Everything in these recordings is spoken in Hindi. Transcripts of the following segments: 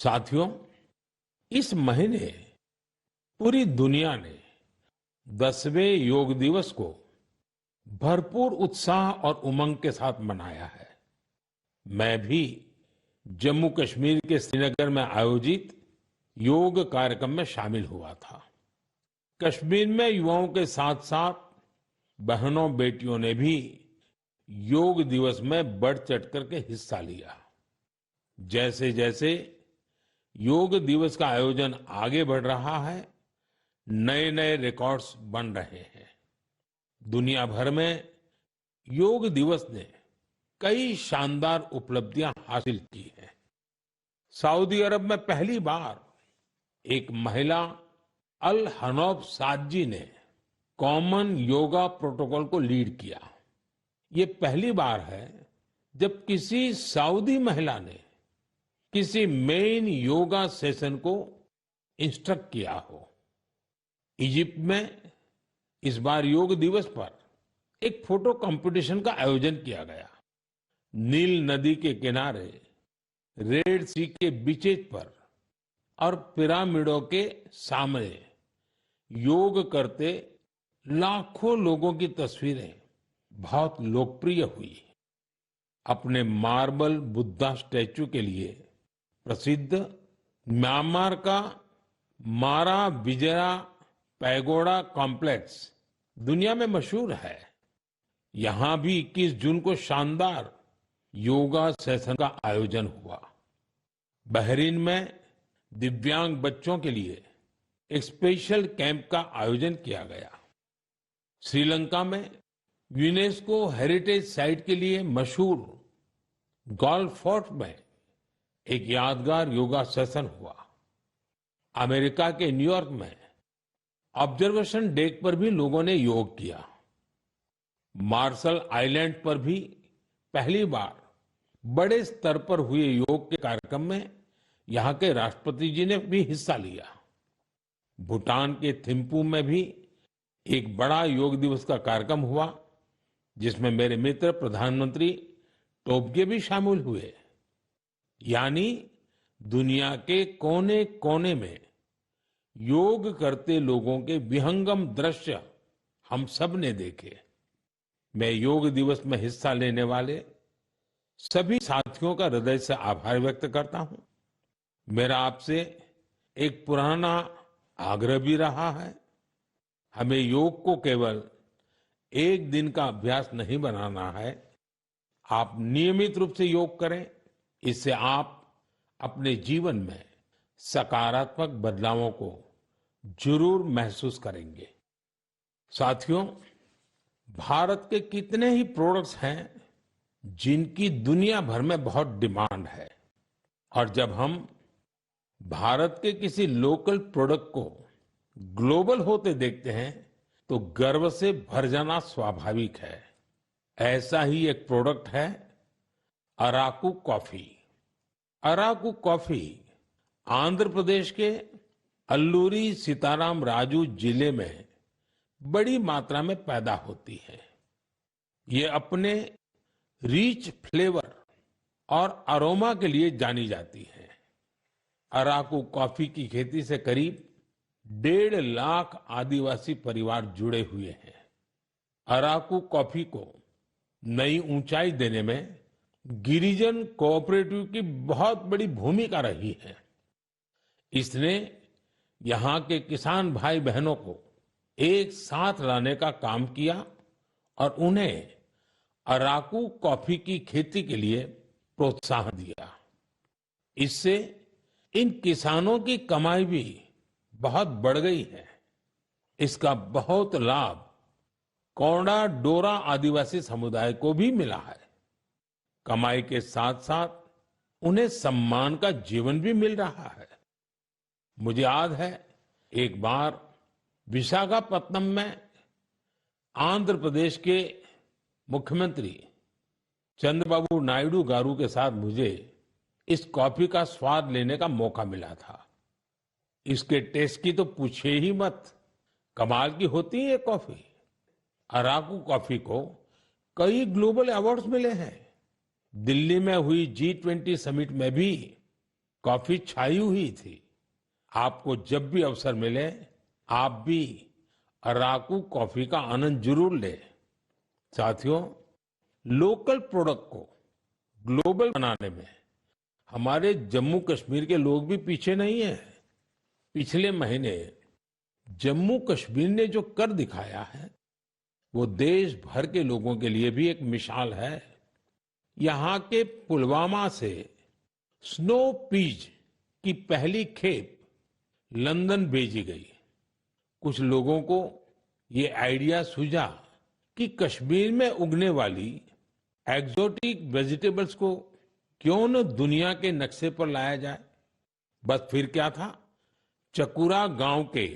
साथियों, इस महीने पूरी दुनिया ने 10वें योग दिवस को भरपूर उत्साह और उमंग के साथ मनाया है। मैं भी जम्मू कश्मीर के श्रीनगर में आयोजित योग कार्यक्रम में शामिल हुआ था। कश्मीर में युवाओं के साथ साथ बहनों बेटियों ने भी योग दिवस में बढ़ चढ़ करके हिस्सा लिया। जैसे जैसे योग दिवस का आयोजन आगे बढ़ रहा है, नए नए रिकॉर्ड्स बन रहे हैं। दुनिया भर में योग दिवस ने कई शानदार उपलब्धियां हासिल की हैं। सऊदी अरब में पहली बार एक महिला अल हनौफ साद जी ने कॉमन योगा प्रोटोकॉल को लीड किया। ये पहली बार है जब किसी सऊदी महिला ने किसी मेन योगा सेशन को इंस्ट्रक्ट किया हो। इजिप्ट में इस बार योग दिवस पर एक फोटो कंपटीशन का आयोजन किया गया। नील नदी के किनारे, रेड सी के बीचेज पर और पिरामिडों के सामने योग करते लाखों लोगों की तस्वीरें बहुत लोकप्रिय हुई। अपने मार्बल बुद्धा स्टैचू के लिए प्रसिद्ध म्यांमार का मारा विजया पैगोडा कॉम्प्लेक्स दुनिया में मशहूर है। यहां भी 21 जून को शानदार योगा सेशन का आयोजन हुआ। बहरीन में दिव्यांग बच्चों के लिए एक स्पेशल कैंप का आयोजन किया गया। श्रीलंका में यूनेस्को हेरिटेज साइट के लिए मशहूर गोल्फ फोर्ट में एक यादगार योगा सेशन हुआ। अमेरिका के न्यूयॉर्क में ऑब्जर्वेशन डेक पर भी लोगों ने योग किया। मार्शल आइलैंड पर भी पहली बार बड़े स्तर पर हुए योग के कार्यक्रम में यहां के राष्ट्रपति जी ने भी हिस्सा लिया। भूटान के थिम्पू में भी एक बड़ा योग दिवस का कार्यक्रम हुआ, जिसमें मेरे मित्र प्रधानमंत्री टोबगे भी शामिल हुए। यानी दुनिया के कोने कोने में योग करते लोगों के विहंगम दृश्य हम सब ने देखे। मैं योग दिवस में हिस्सा लेने वाले सभी साथियों का हृदय से आभार व्यक्त करता हूं। मेरा आपसे एक पुराना आग्रह भी रहा है। हमें योग को केवल एक दिन का अभ्यास नहीं बनाना है। आप नियमित रूप से योग करें। इससे आप अपने जीवन में सकारात्मक बदलावों को जरूर महसूस करेंगे। साथियों, भारत के कितने ही प्रोडक्ट्स हैं जिनकी दुनिया भर में बहुत डिमांड है, और जब हम भारत के किसी लोकल प्रोडक्ट को ग्लोबल होते देखते हैं तो गर्व से भर जाना स्वाभाविक है। ऐसा ही एक प्रोडक्ट है अराकू कॉफी। अराकू कॉफी आंध्र प्रदेश के अल्लूरी सीताराम राजू जिले में बड़ी मात्रा में पैदा होती है। ये अपने रिच फ्लेवर और अरोमा के लिए जानी जाती है। अराकू कॉफी की खेती से करीब 1.5 लाख आदिवासी परिवार जुड़े हुए हैं। अराकू कॉफी को नई ऊंचाई देने में गिरिजन कोऑपरेटिव की बहुत बड़ी भूमिका रही है। इसने यहाँ के किसान भाई बहनों को एक साथ लाने का काम किया और उन्हें अराकू कॉफी की खेती के लिए प्रोत्साहन दिया। इससे इन किसानों की कमाई भी बहुत बढ़ गई है। इसका बहुत लाभ कोंडा डोरा आदिवासी समुदाय को भी मिला है। कमाई के साथ साथ उन्हें सम्मान का जीवन भी मिल रहा है। मुझे याद है, एक बार विशाखापत्तनम में आंध्र प्रदेश के मुख्यमंत्री चंद्रबाबू नायडू गारू के साथ मुझे इस कॉफी का स्वाद लेने का मौका मिला था। इसके टेस्ट की तो पूछिए ही मत, कमाल की होती है ये कॉफी। अराकू कॉफी को कई ग्लोबल अवार्ड्स मिले हैं। दिल्ली में हुई G20 समिट में भी कॉफी छाई हुई थी। आपको जब भी अवसर मिले, आप भी अराकू कॉफी का आनंद जरूर लें। साथियों, लोकल प्रोडक्ट को ग्लोबल बनाने में हमारे जम्मू कश्मीर के लोग भी पीछे नहीं हैं। पिछले महीने जम्मू कश्मीर ने जो कर दिखाया है, वो देश भर के लोगों के लिए भी एक मिसाल है। यहाँ के पुलवामा से स्नो पीज की पहली खेप लंदन भेजी गई। कुछ लोगों को ये आइडिया सूझा कि कश्मीर में उगने वाली एक्सोटिक वेजिटेबल्स को क्यों न दुनिया के नक्शे पर लाया जाए। बस फिर क्या था, चकुरा गांव के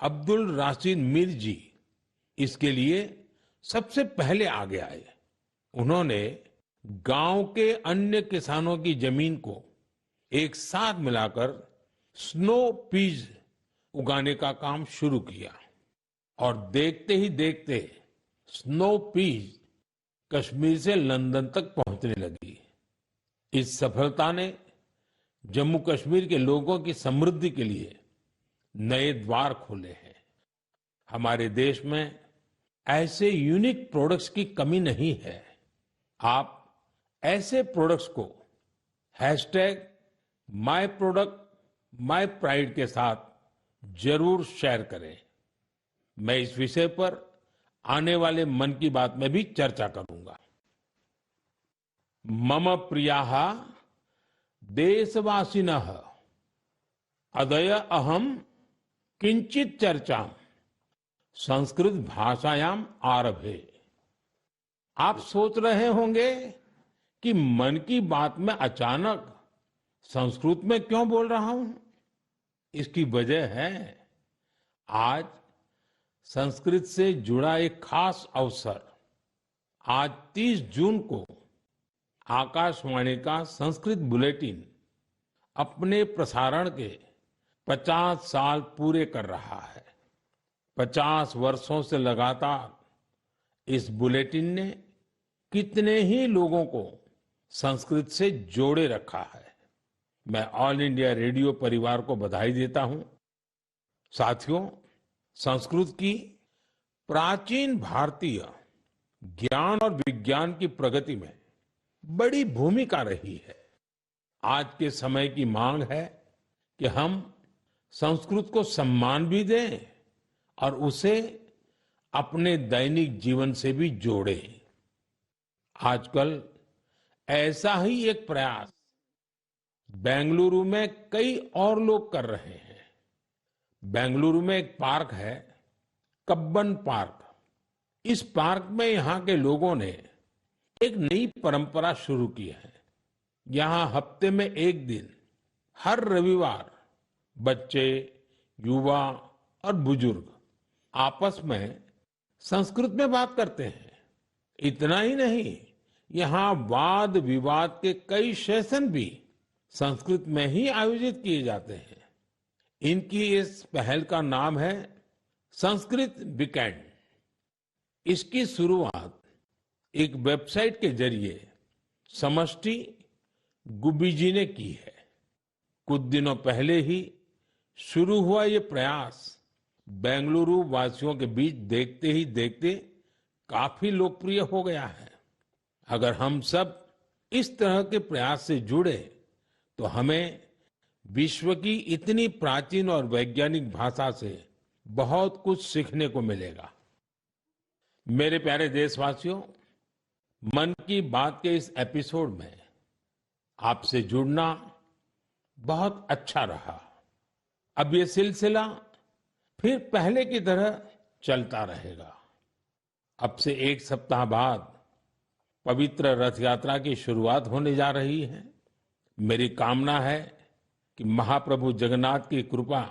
अब्दुल राशिद मीर जी इसके लिए सबसे पहले आगे आए। उन्होंने गांव के अन्य किसानों की जमीन को एक साथ मिलाकर स्नो पीज उगाने का काम शुरू किया और देखते ही देखते स्नो पीज कश्मीर से लंदन तक पहुंचने लगी। इस सफलता ने जम्मू कश्मीर के लोगों की समृद्धि के लिए नए द्वार खोले हैं। हमारे देश में ऐसे यूनिक प्रोडक्ट्स की कमी नहीं है। आप ऐसे प्रोडक्ट्स को hashtag my product my pride के साथ जरूर शेयर करें। मैं इस विषय पर आने वाले मन की बात में भी चर्चा करूंगा। मम प्रियाः देशवासिनः अद्य अहम किंचित चर्चा संस्कृत भाषायाम आरभे। आप सोच रहे होंगे कि मन की बात में अचानक संस्कृत में क्यों बोल रहा हूं। इसकी वजह है, आज संस्कृत से जुड़ा एक खास अवसर। आज 30 जून को आकाशवाणी का संस्कृत बुलेटिन अपने प्रसारण के 50 साल पूरे कर रहा है। 50 वर्षों से लगातार इस बुलेटिन ने कितने ही लोगों को संस्कृत से जोड़े रखा है। मैं ऑल इंडिया रेडियो परिवार को बधाई देता हूं। साथियों, संस्कृत की प्राचीन भारतीय ज्ञान और विज्ञान की प्रगति में बड़ी भूमिका रही है। आज के समय की मांग है कि हम संस्कृत को सम्मान भी दें और उसे अपने दैनिक जीवन से भी जोड़ें। आजकल ऐसा ही एक प्रयास बेंगलुरु में कई और लोग कर रहे हैं। बेंगलुरु में एक पार्क है, कब्बन पार्क। इस पार्क में यहाँ के लोगों ने एक नई परंपरा शुरू की है। यहाँ हफ्ते में एक दिन, हर रविवार, बच्चे, युवा और बुजुर्ग आपस में संस्कृत में बात करते हैं। इतना ही नहीं, यहाँ वाद विवाद के कई सेशन भी संस्कृत में ही आयोजित किए जाते हैं। इनकी इस पहल का नाम है संस्कृत वीकेंड। इसकी शुरुआत एक वेबसाइट के जरिए समष्टि गुब्बी जी ने की है। कुछ दिनों पहले ही शुरू हुआ ये प्रयास बेंगलुरु वासियों के बीच देखते ही देखते काफी लोकप्रिय हो गया है। अगर हम सब इस तरह के प्रयास से जुड़े तो हमें विश्व की इतनी प्राचीन और वैज्ञानिक भाषा से बहुत कुछ सीखने को मिलेगा। मेरे प्यारे देशवासियों, मन की बात के इस एपिसोड में आपसे जुड़ना बहुत अच्छा रहा। अब ये सिलसिला फिर पहले की तरह चलता रहेगा। अब से एक सप्ताह बाद पवित्र रथ यात्रा की शुरुआत होने जा रही है। मेरी कामना है कि महाप्रभु जगन्नाथ की कृपा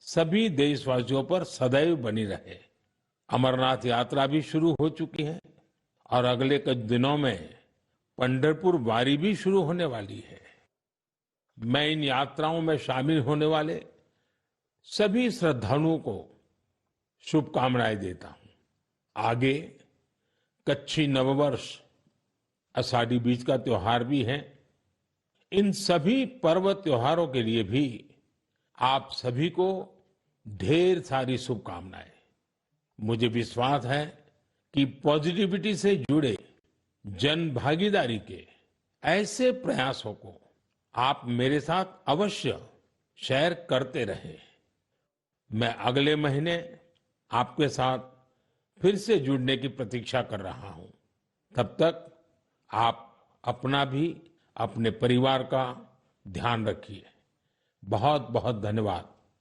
सभी देशवासियों पर सदैव बनी रहे। अमरनाथ यात्रा भी शुरू हो चुकी है और अगले कुछ दिनों में पंढरपुर वारी भी शुरू होने वाली है। मैं इन यात्राओं में शामिल होने वाले सभी श्रद्धालुओं को शुभकामनाएं देता हूं। आगे कच्छी नववर्ष आषाढ़ी बीज का त्योहार भी है। इन सभी पर्व त्योहारों के लिए भी आप सभी को ढेर सारी शुभकामनाएं। मुझे विश्वास है कि पॉजिटिविटी से जुड़े जन भागीदारी के ऐसे प्रयासों को आप मेरे साथ अवश्य शेयर करते रहें। मैं अगले महीने आपके साथ फिर से जुड़ने की प्रतीक्षा कर रहा हूं। तब तक आप अपना भी, अपने परिवार का ध्यान रखिए। बहुत बहुत धन्यवाद।